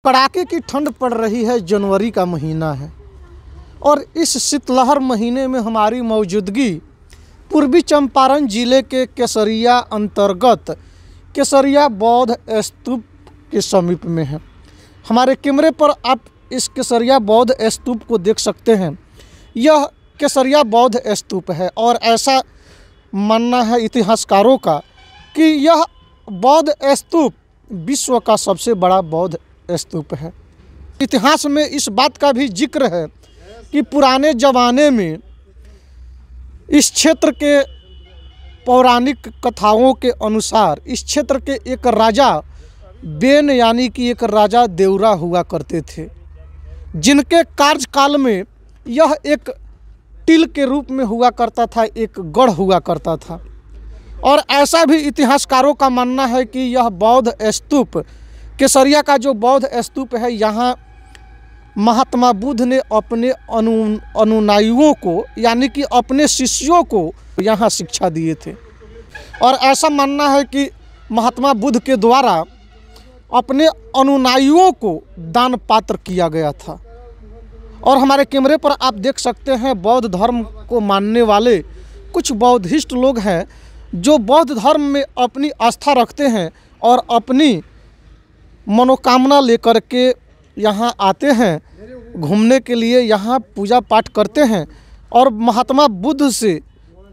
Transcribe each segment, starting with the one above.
कड़ाके की ठंड पड़ रही है। जनवरी का महीना है और इस शीतलहर महीने में हमारी मौजूदगी पूर्वी चंपारण जिले के केसरिया अंतर्गत केसरिया बौद्ध स्तूप के समीप में है। हमारे कैमरे पर आप इस केसरिया बौद्ध स्तूप को देख सकते हैं। यह केसरिया बौद्ध स्तूप है और ऐसा मानना है इतिहासकारों का कि यह बौद्ध स्तूप विश्व का सबसे बड़ा बौद्ध स्तूप है। इतिहास में इस बात का भी जिक्र है कि पुराने ज़माने में इस क्षेत्र के पौराणिक कथाओं के अनुसार इस क्षेत्र के एक राजा बेन यानी कि एक राजा देवरा हुआ करते थे, जिनके कार्यकाल में यह एक टिल के रूप में हुआ करता था, एक गढ़ हुआ करता था। और ऐसा भी इतिहासकारों का मानना है कि यह बौद्ध स्तूप केसरिया का जो बौद्ध स्तूप है, यहाँ महात्मा बुद्ध ने अपने अनुयायियों को यानी कि अपने शिष्यों को यहाँ शिक्षा दिए थे। और ऐसा मानना है कि महात्मा बुद्ध के द्वारा अपने अनुयायियों को दान पात्र किया गया था। और हमारे कैमरे पर आप देख सकते हैं बौद्ध धर्म को मानने वाले कुछ बौद्धिस्ट लोग हैं जो बौद्ध धर्म में अपनी आस्था रखते हैं और अपनी मनोकामना लेकर के यहाँ आते हैं घूमने के लिए, यहाँ पूजा पाठ करते हैं और महात्मा बुद्ध से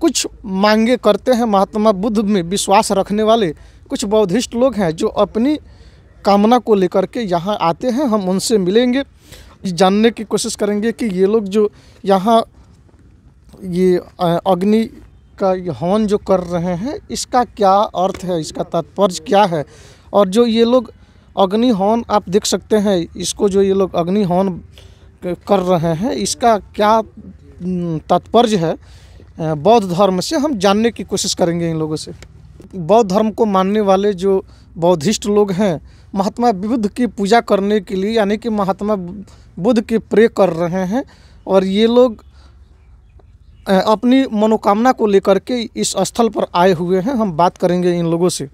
कुछ मांगे करते हैं। महात्मा बुद्ध में विश्वास रखने वाले कुछ बौद्धिस्ट लोग हैं जो अपनी कामना को लेकर के यहाँ आते हैं। हम उनसे मिलेंगे, जानने की कोशिश करेंगे कि ये लोग जो यहाँ ये अग्नि का हवन जो कर रहे हैं इसका क्या अर्थ है, इसका तात्पर्य क्या है। और जो ये लोग अग्नि हवन आप देख सकते हैं, इसको जो ये लोग अग्नि हवन कर रहे हैं इसका क्या तात्पर्य है बौद्ध धर्म से, हम जानने की कोशिश करेंगे इन लोगों से। बौद्ध धर्म को मानने वाले जो बौद्धिस्ट लोग हैं महात्मा बुद्ध की पूजा करने के लिए यानी कि महात्मा बुद्ध के प्रे कर रहे हैं और ये लोग अपनी मनोकामना को लेकर के इस स्थल पर आए हुए हैं। हम बात करेंगे इन लोगों से।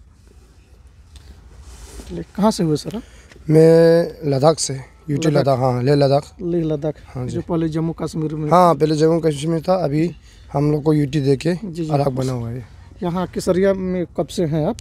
कहाँ से हुए सर? मैं लद्दाख से, यूटी लद्दाख। हाँ, लेह लद्दाख। हाँ, जो पहले जम्मू कश्मीर में। हाँ, पहले जम्मू कश्मीर में था, अभी हम लोग को यूटी दे के अलग बना हुआ है। यहाँ केसरिया में कब से हैं आप?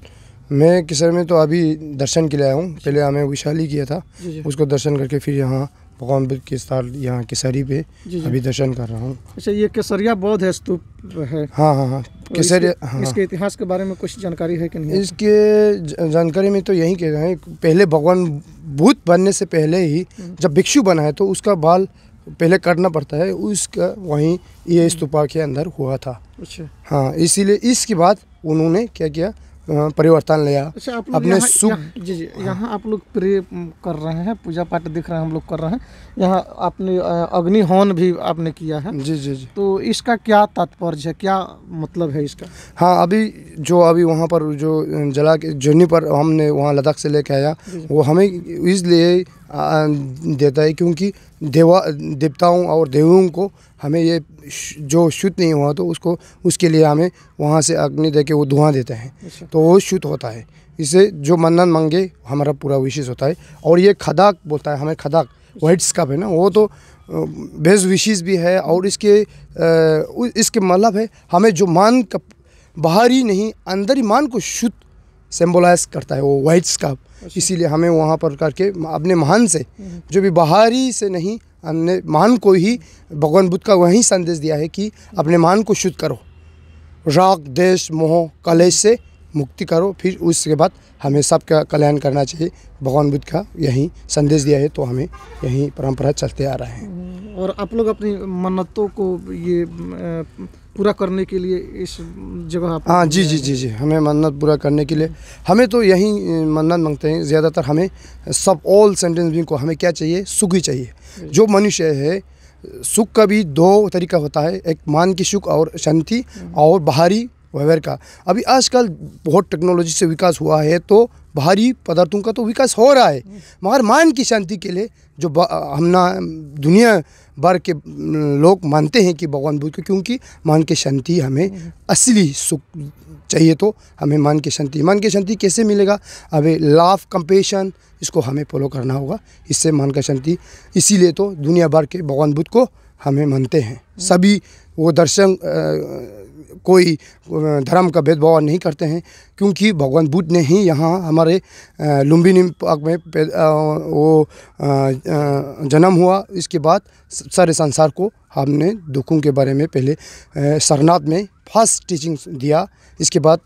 मैं केसर में तो अभी दर्शन के लिए आया हूँ। पहले हमें वैशाली किया था, उसको दर्शन करके फिर यहाँ भगवान बुद्ध के स्थान यहाँ केसरी पे अभी दर्शन कर रहा हूँ। अच्छा, ये केसरिया बौद्ध स्तूप है? हाँ, केसरिया। हाँ, इसके इतिहास के बारे में कुछ जानकारी है कि नहीं? इसके जानकारी में तो यही कह रहे हैं, पहले भगवान बुद्ध बनने से पहले ही जब भिक्षु बना है तो उसका बाल पहले काटना पड़ता है, उसका वहीं ये स्तूपा के अंदर हुआ था। अच्छा। हाँ, इसीलिए इसके बाद उन्होंने क्या किया, परिवर्तन लिया। अच्छा, अपने सुख। जी, यहाँ आप लोग प्रे कर रहे हैं, पूजा पाठ दिख रहे हैं, हम लोग कर रहे हैं। यहाँ आपने अग्नि हवन भी आपने किया है। जी। तो इसका क्या तात्पर्य है, क्या मतलब है इसका? हाँ, अभी वहाँ पर जो जला के जर्नी पर हमने वहाँ लद्दाख से लेके आया, वो हमें इसलिए देता है क्योंकि देवताओं और देवों को हमें ये जो शुद्ध नहीं हुआ तो उसके लिए हमें वहाँ से अग्नि दे के वो धुआं देते हैं। अच्छा। तो वो शुद्ध होता है। इससे जो मन्नत मांगे हमारा पूरा विशेष होता है। और ये खदाक बोलता है हमें, खदाक वाइट स्कप है ना, वो तो बेस्ट विशेष भी है। और इसके मतलब है हमें जो मान का बाहरी नहीं अंदर मान को शुद्ध सिंबलाइज करता है वो वाइट स्कप। इसीलिए हमें वहाँ पर करके अपने महान से जो भी बाहरी से नहीं, हमने महान को ही भगवान बुद्ध का वही संदेश दिया है कि अपने महान को शुद्ध करो, राग देश मोह कलेश से मुक्ति करो, फिर उसके बाद हमें सबका कल्याण करना चाहिए। भगवान बुद्ध का यही संदेश दिया है, तो हमें यही परंपरा चलते आ रहे हैं। और आप लोग अपनी मन्नतों को ये पूरा करने के लिए इस जगह? हाँ जी, हमें मन्नत पूरा करने के लिए हमें तो यही मन्नत मांगते हैं ज़्यादातर। हमें सब ऑल सेंटेंस भी को हमें क्या चाहिए, सुख ही चाहिए। जो मनुष्य है सुख का भी दो तरीका होता है, एक मान की सुख और शांति और बाहरी व्यवहार का। अभी आजकल बहुत टेक्नोलॉजी से विकास हुआ है तो बाहरी पदार्थों का तो विकास हो रहा है, मगर मन की शांति के लिए जो हम ना दुनिया भर के लोग मानते हैं कि भगवान बुद्ध को, क्योंकि मन की शांति हमें असली सुख चाहिए, तो हमें मन की शांति कैसे मिलेगा? अभी लव कंपैशन इसको हमें फॉलो करना होगा, इससे मन का शांति। इसीलिए तो दुनिया भर के भगवान बुद्ध को हमें मानते हैं। सभी वो दर्शन कोई धर्म का भेदभाव नहीं करते हैं, क्योंकि भगवान बुद्ध ने ही यहाँ हमारे लुम्बिनी पार्क में वो जन्म हुआ। इसके बाद सारे संसार को हमने दुखों के बारे में पहले सरनाथ में फर्स्ट टीचिंग दिया, इसके बाद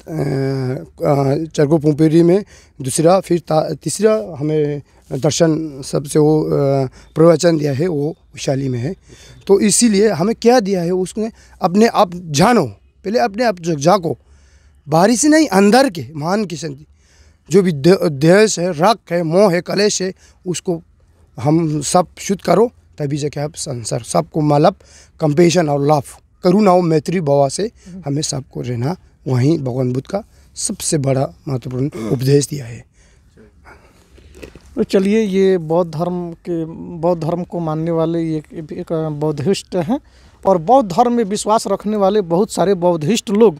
चरगो पुंपेरी में दूसरा, फिर तीसरा हमें दर्शन सबसे वो प्रवचन दिया है, वो वैशाली में है। तो इसीलिए हमें क्या दिया है, उसने अपने आप जानो, पहले अपने आप जागो, बाहरी से नहीं, अंदर के मान की शांति। जो भी द्वेष है, राग है, मोह है, कलेश है, उसको हम सब शुद्ध करो, तभी जाके आप संसार सबको मतलब कंपेशन और लव, करुणा और मैत्री भाव से हमें सबको रहना, वहीं भगवान बुद्ध का सबसे बड़ा महत्वपूर्ण उपदेश दिया है। तो चलिए, ये बौद्ध धर्म को मानने वाले ये एक बौद्धिस्ट हैं, और बौद्ध धर्म में विश्वास रखने वाले बहुत सारे बौद्धिस्ट लोग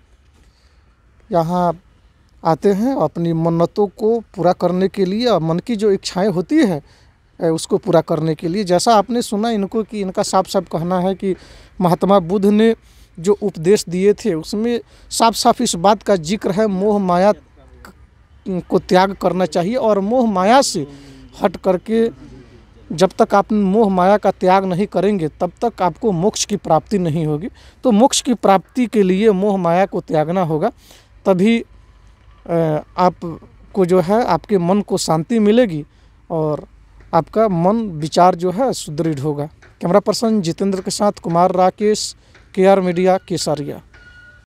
यहाँ आते हैं अपनी मन्नतों को पूरा करने के लिए, और मन की जो इच्छाएं होती है उसको पूरा करने के लिए। जैसा आपने सुना इनको कि इनका साफ साफ कहना है कि महात्मा बुद्ध ने जो उपदेश दिए थे उसमें साफ साफ इस बात का जिक्र है, मोह माया को त्याग करना चाहिए, और मोह माया से हट करके जब तक आप मोह माया का त्याग नहीं करेंगे तब तक आपको मोक्ष की प्राप्ति नहीं होगी। तो मोक्ष की प्राप्ति के लिए मोह माया को त्यागना होगा, तभी आपको जो है आपके मन को शांति मिलेगी और आपका मन विचार जो है सुदृढ़ होगा। कैमरा पर्सन जितेंद्र के साथ कुमार राकेश, KR मीडिया, केसरिया।